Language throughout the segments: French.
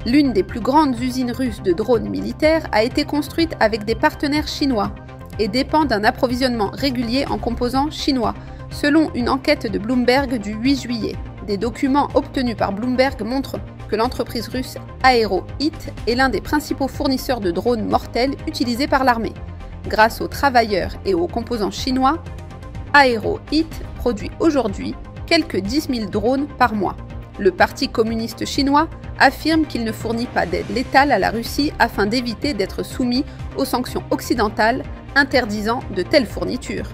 L'une des plus grandes usines russes de drones militaires a été construite avec des partenaires chinois et dépend d'un approvisionnement régulier en composants chinois, selon une enquête de Bloomberg du 8 juillet. Des documents obtenus par Bloomberg montrent que l'entreprise russe Aero-Hit est l'un des principaux fournisseurs de drones mortels utilisés par l'armée. Grâce aux travailleurs et aux composants chinois, Aero-Hit produit aujourd'hui quelques 10 000 drones par mois. Le Parti communiste chinois affirme qu'il ne fournit pas d'aide létale à la Russie afin d'éviter d'être soumis aux sanctions occidentales interdisant de telles fournitures.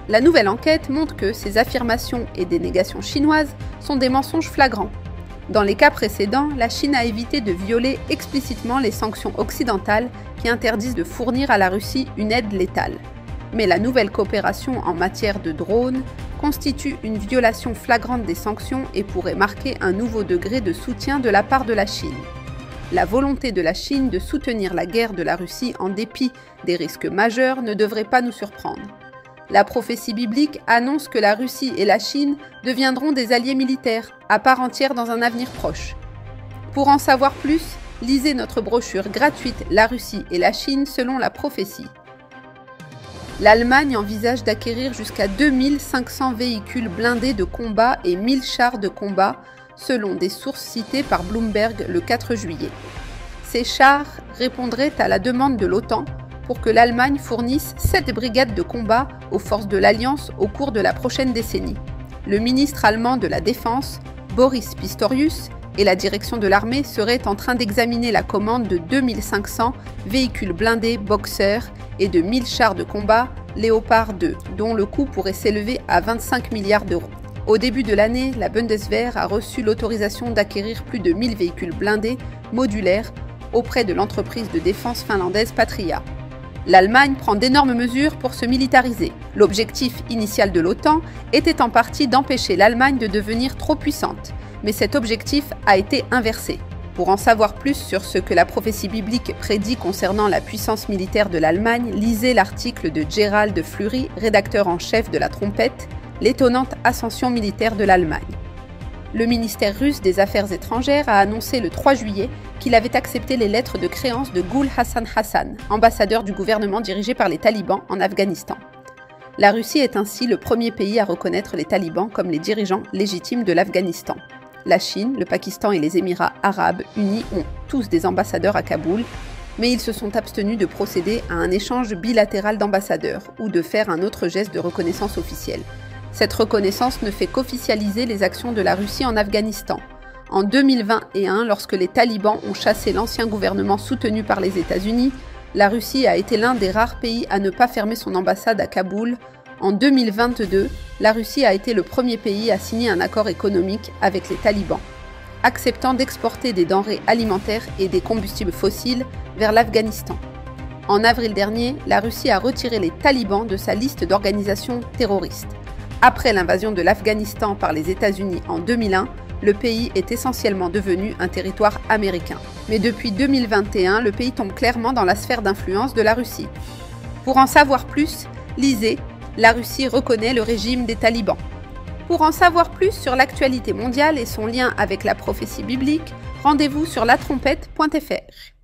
La nouvelle enquête montre que ces affirmations et dénégations chinoises sont des mensonges flagrants. Dans les cas précédents, la Chine a évité de violer explicitement les sanctions occidentales qui interdisent de fournir à la Russie une aide létale. Mais la nouvelle coopération en matière de drones constitue une violation flagrante des sanctions et pourrait marquer un nouveau degré de soutien de la part de la Chine. La volonté de la Chine de soutenir la guerre de la Russie en dépit des risques majeurs ne devrait pas nous surprendre. La prophétie biblique annonce que la Russie et la Chine deviendront des alliés militaires à part entière dans un avenir proche. Pour en savoir plus, lisez notre brochure gratuite « La Russie et la Chine selon la prophétie ». L'Allemagne envisage d'acquérir jusqu'à 2500 véhicules blindés de combat et 1000 chars de combat, selon des sources citées par Bloomberg le 4 juillet. Ces chars répondraient à la demande de l'OTAN pour que l'Allemagne fournisse 7 brigades de combat aux forces de l'Alliance au cours de la prochaine décennie. Le ministre allemand de la Défense, Boris Pistorius, et la direction de l'armée seraient en train d'examiner la commande de 2500 véhicules blindés Boxer et de 1000 chars de combat Léopard 2, dont le coût pourrait s'élever à 25 milliards d'euros. Au début de l'année, la Bundeswehr a reçu l'autorisation d'acquérir plus de 1000 véhicules blindés modulaires auprès de l'entreprise de défense finlandaise Patria. L'Allemagne prend d'énormes mesures pour se militariser. L'objectif initial de l'OTAN était en partie d'empêcher l'Allemagne de devenir trop puissante, mais cet objectif a été inversé. Pour en savoir plus sur ce que la prophétie biblique prédit concernant la puissance militaire de l'Allemagne, lisez l'article de Gerald Fleury, rédacteur en chef de La Trompette, l'étonnante ascension militaire de l'Allemagne. Le ministère russe des Affaires étrangères a annoncé le 3 juillet qu'il avait accepté les lettres de créance de Gul Hassan Hassan, ambassadeur du gouvernement dirigé par les talibans en Afghanistan. La Russie est ainsi le premier pays à reconnaître les talibans comme les dirigeants légitimes de l'Afghanistan. La Chine, le Pakistan et les Émirats arabes unis ont tous des ambassadeurs à Kaboul, mais ils se sont abstenus de procéder à un échange bilatéral d'ambassadeurs ou de faire un autre geste de reconnaissance officielle. Cette reconnaissance ne fait qu'officialiser les actions de la Russie en Afghanistan. En 2021, lorsque les talibans ont chassé l'ancien gouvernement soutenu par les États-Unis, la Russie a été l'un des rares pays à ne pas fermer son ambassade à Kaboul. En 2022, la Russie a été le premier pays à signer un accord économique avec les talibans, acceptant d'exporter des denrées alimentaires et des combustibles fossiles vers l'Afghanistan. En avril dernier, la Russie a retiré les talibans de sa liste d'organisations terroristes. Après l'invasion de l'Afghanistan par les États-Unis en 2001, le pays est essentiellement devenu un territoire américain. Mais depuis 2021, le pays tombe clairement dans la sphère d'influence de la Russie. Pour en savoir plus, lisez « La Russie reconnaît le régime des talibans ». Pour en savoir plus sur l'actualité mondiale et son lien avec la prophétie biblique, rendez-vous sur latrompette.fr.